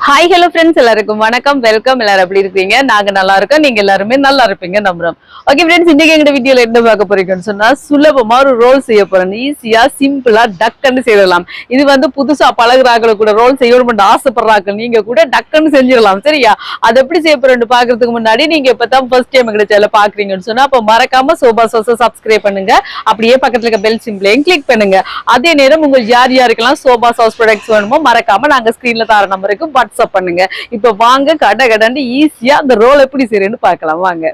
Hi hello friends, எல்லாருக்கும் வணக்கம், welcome. எல்லாரும் எப்படி இருக்கீங்க? நாங்க நல்லா இருக்கோம், நீங்க எல்லாருமே நல்லா இருப்பீங்க நம்புறோம். ஓகே ஃப்ரெண்ட்ஸ், இன்னைக்கு எங்க வீடியோல என்ன பார்க்க போறீங்கன்னு சொன்னா, சுலபமா ஒரு ரோல் செய்ய போறேன். ஈஸியா சிம்பிளா டக்குன்னு செய்யலாம். இது வந்து புதுசா பழகுறாக்கள் கூட ரோல் செய்யணும்னு ஆசைப்படுறாங்க, நீங்க கூட டக்குன்னு செஞ்சிடலாம். சரியா? அது எப்படி செய்ய போறேன்னு பாக்குறதுக்கு முன்னாடி நீங்க இப்பதான் ஃபர்ஸ்ட் டைம் எங்க சேனல பாக்குறீங்கன்னு சொன்னா, அப்ப மறக்காம சோபா சோசா சப்ஸ்கிரைப் பண்ணுங்க. அப்படியே பக்கத்துல இருக்க பெல் சிம்பிளையும் கிளிக் பண்ணுங்க. அதே நேரம் உங்க யார் யாருக்கெல்லாம் சோபா சாஸ் ப்ராடக்ட்ஸ் வேணுமோ மறக்காம நாங்க ஸ்கிரீன்ல தர நம்பருக்கு வாட்ஸ்அப் பண்ணுங்க. இப்ப வாங்க கடகடன்னு ஈஸியா அந்த ரோல் எப்படி செய்யறேன்னு பார்க்கலாம் வாங்க.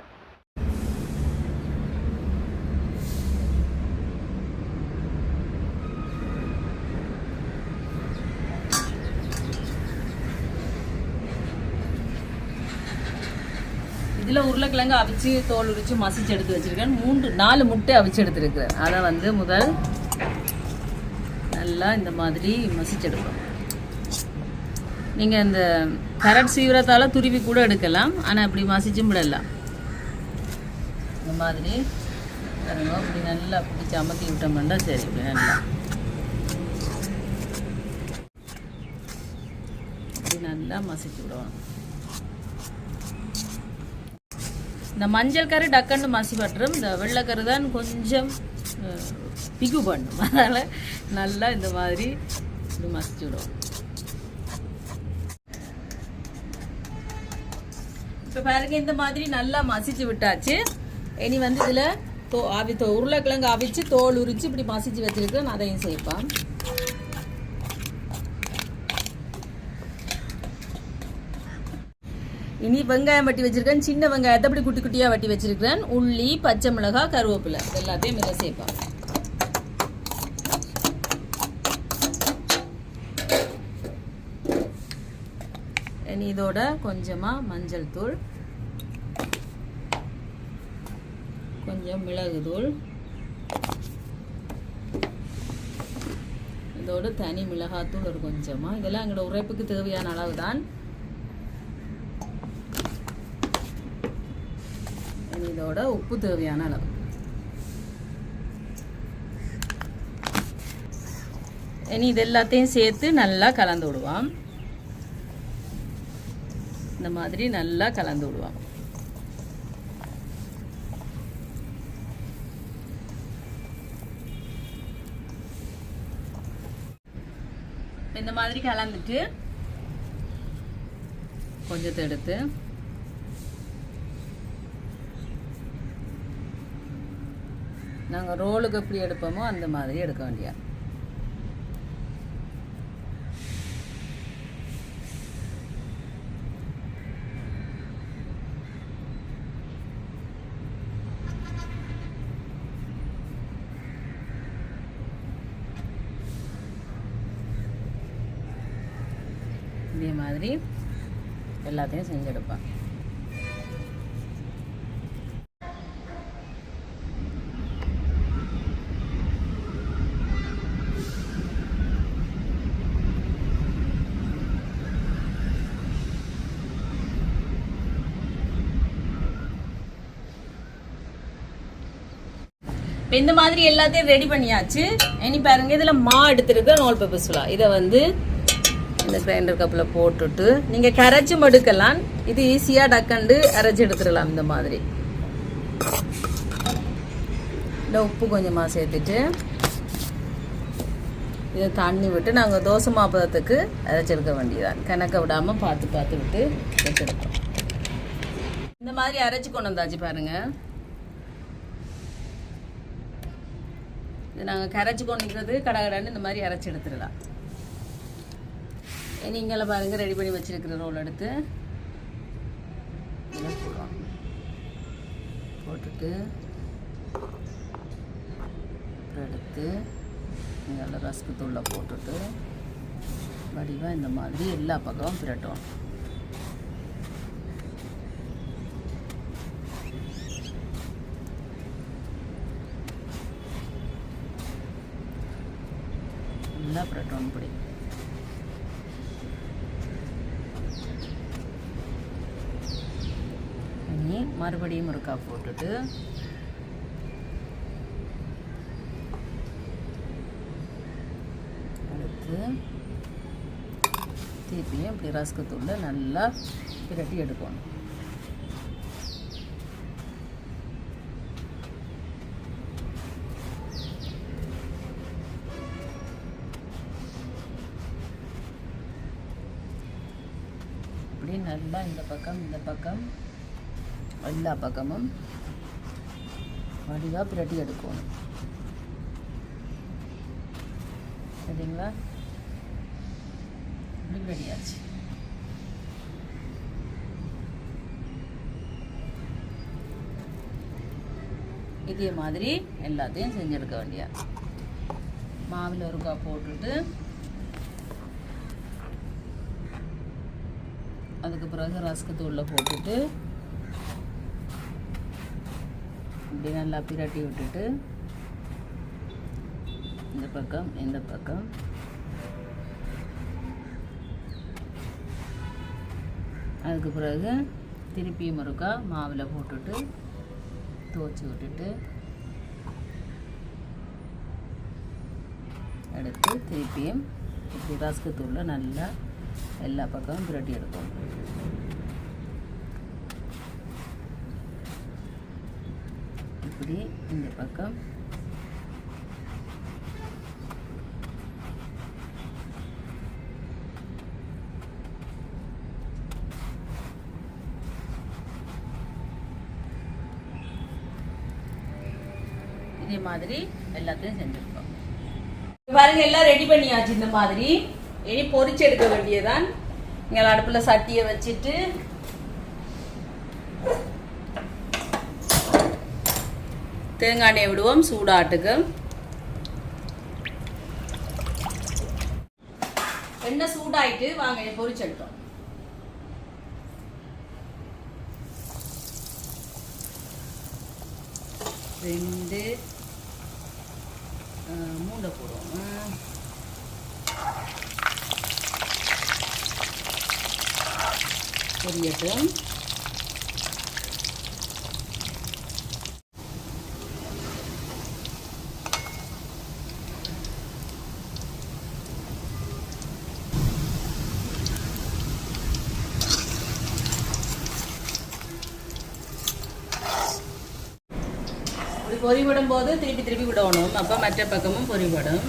இதில் உருளைக்கிழங்கு அவிச்சு தோல் உரிச்சு மசிச்சு எடுத்து வச்சிருக்கேன். 4 முட்டை அவிச்சு எடுத்துருக்கிறேன். அதை வந்து முதல் நல்லா இந்த மாதிரி மசிச்சு எடுக்கணும். நீங்கள் இந்த கரட் சீவிரத்தால் துருவி கூட எடுக்கலாம், ஆனால் இப்படி மசிச்சும் விடலாம். இந்த மாதிரி இப்படி நல்லா பிடிச்சி அமர்த்தி விட்டோம்னா சரி. இப்படி நல்லா இப்படி நல்லா மசிச்சு விடுவோம். இந்த மஞ்சள் கரு டக்குன்னு மசி பட்டுரும், இந்த வெள்ளைக்கரு தான் கொஞ்சம் பிகு பண்ணும். அதனால் நல்லா இந்த மாதிரி இப்படி மசிச்சு விடுவோம். இப்போ பாருங்க, இந்த மாதிரி நல்லா மசிச்சு விட்டாச்சு. இனி வந்து இதில் உருளைக்கிழங்கு அவிச்சு தோல் உரிச்சு இப்படி மசிச்சு வச்சிருக்கேன், அதையும் சேர்ப்பேன். இனி வெங்காயம் வட்டி வச்சிருக்கேன். சின்ன வெங்காயத்தை அப்படி குட்டி குட்டியாக வட்டி வச்சிருக்கிறேன். உள்ளி, பச்சை மிளகாய், கருவேப்பிலை எல்லாத்தையும் இதை சேர்ப்பேன். இனி இதோட கொஞ்சமாக மஞ்சள் தூள், கொஞ்சம் மிளகு தூள், இதோட தனி மிளகாத்தூள் ஒரு கொஞ்சமாக. இதெல்லாம் எங்களோட உரைப்புக்கு தேவையான அளவு தான். இதோட உப்பு தேவையான அளவு. இனி இது எல்லாத்தையும் சேர்த்து நல்லா கலந்து விடுவோம். இந்த மாதிரி நல்லா கலந்து விடுவோம். இந்த மாதிரி கலந்துட்டு கொஞ்சத்தை எடுத்து நாங்கள் ரோலுக்கு எப்படி எடுப்போமோ அந்த மாதிரி எடுக்க வேண்டிய. இதே மாதிரி எல்லாத்தையும் செஞ்செடுப்பேன். இந்த மாதிரி எல்லாத்தையும் ரெடி பண்ணியாச்சு. இனி பாருங்க, இதுல மா எடுத்துருக்க நோல் பேப்பர் சுலா. இதை வந்து இந்த கிரைண்டர் கப்பில் போட்டுட்டு நீங்கள் கரைச்சும் எடுக்கலாம். இது ஈஸியாக டக்கண்டு அரைச்சி எடுத்துடலாம். இந்த மாதிரி இந்த உப்பு கொஞ்சமாக சேர்த்துட்டு இதை தண்ணி விட்டு நாங்கள் தோசை மாப்பதத்துக்கு அரைச்செடுக்க வேண்டியதான். கணக்க விடாமல் பார்த்து விட்டு வச்செடுப்போம். இந்த மாதிரி அரைச்சி கொண்டு வந்தாச்சு பாருங்கள். இது நாங்கள் கரைச்சி கொண்டுக்கிறது கடகடான்னு இந்த மாதிரி அரைச்சி எடுத்துடலாம். நீங்கள பாருங்க, ரெடி பண்ணி வச்சிருக்கிற ரோல் எடுத்து போட்டுட்டு எடுத்து நல்லா ரஸ்க்கு தூளை போட்டுட்டு வடிவாக இந்த மாதிரி எல்லா பக்கமும் பிரட்டும். நல்லா பிரட்டும் இப்படி. மறுபடியும் ஒருக்கா போட்டுட்டு அடுத்து திருப்பியும் இப்படி ரஸ்க்கு தூளை நல்லா பிரட்டி எடுக்கணும். இப்படி நல்லா இந்த பக்கம் எல்லா பக்கமும் வடிவாக பிரட்டி எடுக்கணும். சரிங்களா? இப்படி ரெடியாச்சு. இதே மாதிரி எல்லாத்தையும் செஞ்செடுக்க வேண்டிய. மாவில் ஒருக்கா போட்டுட்டு அதுக்கு பிறகு ரஸ்க்கு தூளில் போட்டுட்டு இப்படி நல்லா பிரட்டி விட்டுட்டு இந்த பக்கம் அதுக்கு பிறகு திருப்பியும் ஒருக்கா மாவில் போட்டுட்டு துவச்சி விட்டுட்டு எடுத்து திருப்பியும் இப்படி ரஸ்க்கு தூளில் நல்லா எல்லா பக்கமும் பிரட்டி எடுக்கணும். இப்படி இந்த பக்கம் இதே மாதிரி எல்லாத்தையும் செஞ்சுருக்கோம். பாருங்க, எல்லாம் ரெடி பண்ணியாச்சு. இந்த மாதிரி இனி பொரிச்சு எடுக்க வேண்டியதான். இங்கே அடுப்பில் சட்டியை வச்சுட்டு தேங்காய் எண்ணெய் விடுவோம் சூடாட்டுக்கு. எண்ணெய் சூடாயிட்டு வாங்க பொரிச்சு எடுத்தோம். ரெண்டு மூண்டை போடுவோம். பொரியட்டும். பொரிவிடும் போது திருப்பி விடணும். அப்போ மற்ற பக்கமும் பொரிவிடும்.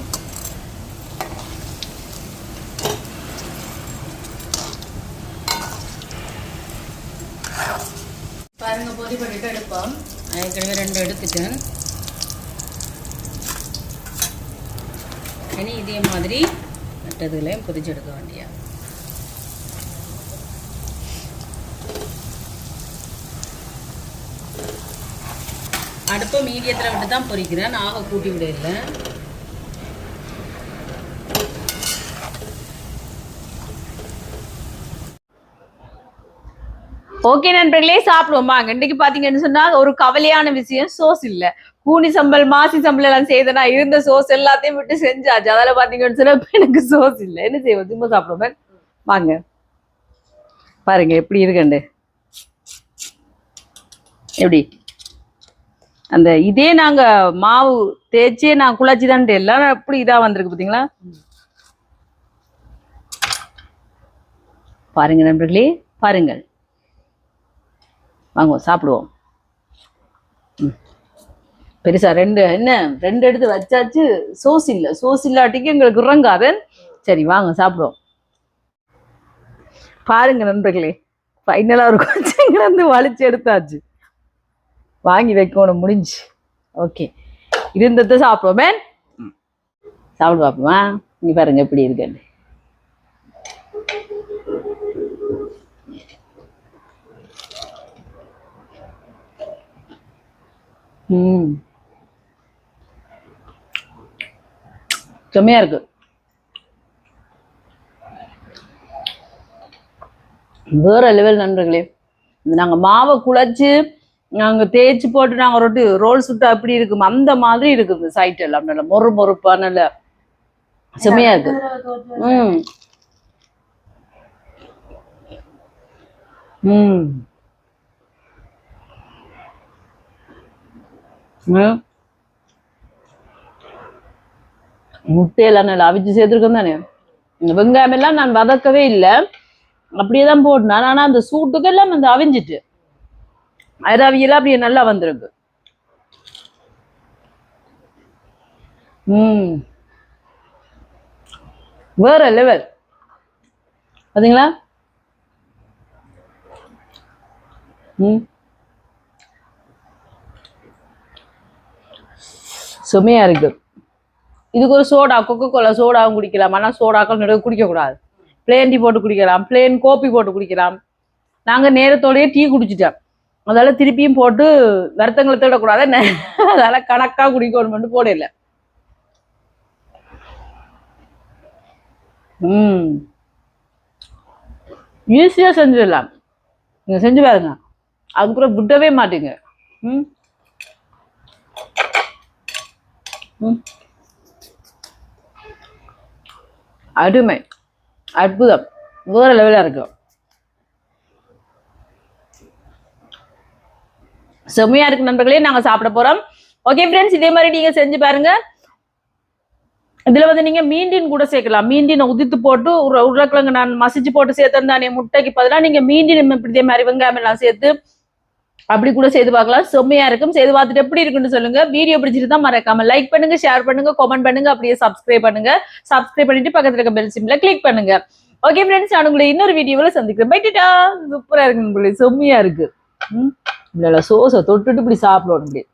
பாருங்க, பொரி பண்ணிட்டு எடுப்போம். ஏற்கனவே 2 எடுத்துட்டேன். இனி இதே மாதிரி மற்றதுலையும் பொரிச்சு எடுக்க வேண்டிய. அடுப்பை மீடியத்தில் விட்டு தான் பொரிக்கிறேன். ஆக கூட்டி விட இல்லை. ஓகே நண்பர்களே, சாப்பிடுவோமா? இன்றைக்கு பார்த்தீங்கன்னு சொன்னால் ஒரு கவலையான விஷயம், சோஸ் இல்லை. கூனி சம்பல் மாசி சம்பல் எல்லாம் செய்தனா இருந்த சோஸ் எல்லாத்தையும் விட்டு செஞ்சாச்சு. அதில் பார்த்தீங்கன்னு சொன்னா எனக்கு சோஸ் இல்லை. என்ன செய்வோம்? திரும்ப சாப்பிடுவோம். வாங்க பாருங்க எப்படி இருக்குண்டு. எப்படி அந்த இதே நாங்க மாவு தேய்ச்சே நான் குழச்சி தான் எல்லாம் எப்படி இதா வந்திருக்கு பார்த்தீங்களா? பாருங்க நண்பர்களே, பாருங்கள். வாங்க சாப்பிடுவோம். பெருசா 2 எடுத்து வச்சாச்சு. சோஸ் இல்லாட்டிக்கு எங்களுக்கு இறங்காதன். சரி வாங்க சாப்பிடுவோம். பாருங்க நண்பர்களே, ஃபைனலா ஒரு கொஞ்சம் வலிச்சு எடுத்தாச்சு. வாங்கி வைக்கணும், முடிஞ்சு. ஓகே, இருந்ததை சாப்பிடுவோமே. சாப்பிடு பார்ப்போமா? நீ பாருங்க எப்படி இருக்குன்னு. செம்மையா இருக்கு. வேற லெவல் நண்பர்களே. நாங்க மாவை குழச்சு நாங்க தேய்ச்சி போட்டு நாங்க ரோல் சுட்டு அப்படி இருக்கும், அந்த மாதிரி இருக்குது. சைட் எல்லாம் நல்ல மொறுப்பா நல்ல செம்மையா இருக்கு. முட்டையெல்லாம் நல்லா அவிச்சு சேர்த்துருக்கோம் தானே. இந்த வெங்காயம் எல்லாம் நான் வதக்கவே இல்லை, அப்படியே தான் போட்டேன். ஆனா அந்த சூட்டுக்கு எல்லாம் வந்து அவிஞ்சிட்டு அவியெல்லாம் அப்படியே நல்லா வந்திருக்கு. வேற லெவல் பாத்தீங்களா? செமையா இருக்கு. இதுக்கு ஒரு சோடா, கொக்கோ கோலா சோடாவும் குடிக்கலாம். ஆனா சோடாக்கள் நிறைய குடிக்க கூடாது. பிளேன் டீ போட்டு குடிக்கலாம், பிளேன் கோப்பி போட்டு குடிக்கலாம். நாங்க நேரத்தோடய டீ குடிச்சிட்டோம், அதால திருப்பியும் போட்டு வருத்தங்களை தேடக்கூடாது, அதால கணக்கா குடிக்கணும் போடல. ஈஸியா செஞ்சிடலாம், நீங்க செஞ்சு பாருங்க, அதுக்கப்புறம் விடவே மாட்டீங்க. அருமை, அற்புதம், வேற லெவலா இருக்கும். செம்மையா இருக்கு நண்பர்களே, நாங்க சாப்பிட போறோம். ஓகே ஃப்ரெண்ட்ஸ், இதே மாதிரி நீங்க செஞ்சு பாருங்க. இதுல வந்து நீங்க மீண்டின் கூட சேர்க்கலாம். மீண்டின் உதித்து போட்டு உருளைக்கிழங்கு நான் மசிச்சு போட்டு சேர்த்தேன், முட்டைக்கு பதிலாக நீங்க மீண்டின் இதே மாதிரி வெங்காயம் எல்லாம் சேர்த்து அப்படி கூட செய்து பார்க்கலாம். செம்மையா இருக்கும். செய்து பார்த்துட்டு எப்படி இருக்குன்னு சொல்லுங்க. வீடியோ பிடிச்சிட்டு தான் மறக்காம லைக் பண்ணுங்க, ஷேர் பண்ணுங்க, கமெண்ட் பண்ணுங்க, அப்படியே சப்ஸ்கிரைப் பண்ணுங்க. சப்ஸ்கிரைப் பண்ணிட்டு பக்கத்துல இருக்க பெல் சிம்ல கிளிக் பண்ணுங்க. ஓகே ஃப்ரெண்ட்ஸ், நான் உங்களை இன்னொரு வீடியோவில் சந்திக்கிறேன். பைட்டா. சூப்பரா இருக்கு உங்களுக்கு, செம்மையா இருக்கு. இல்ல சோசை தொட்டுட்டு இப்படி சாப்பிடணும்.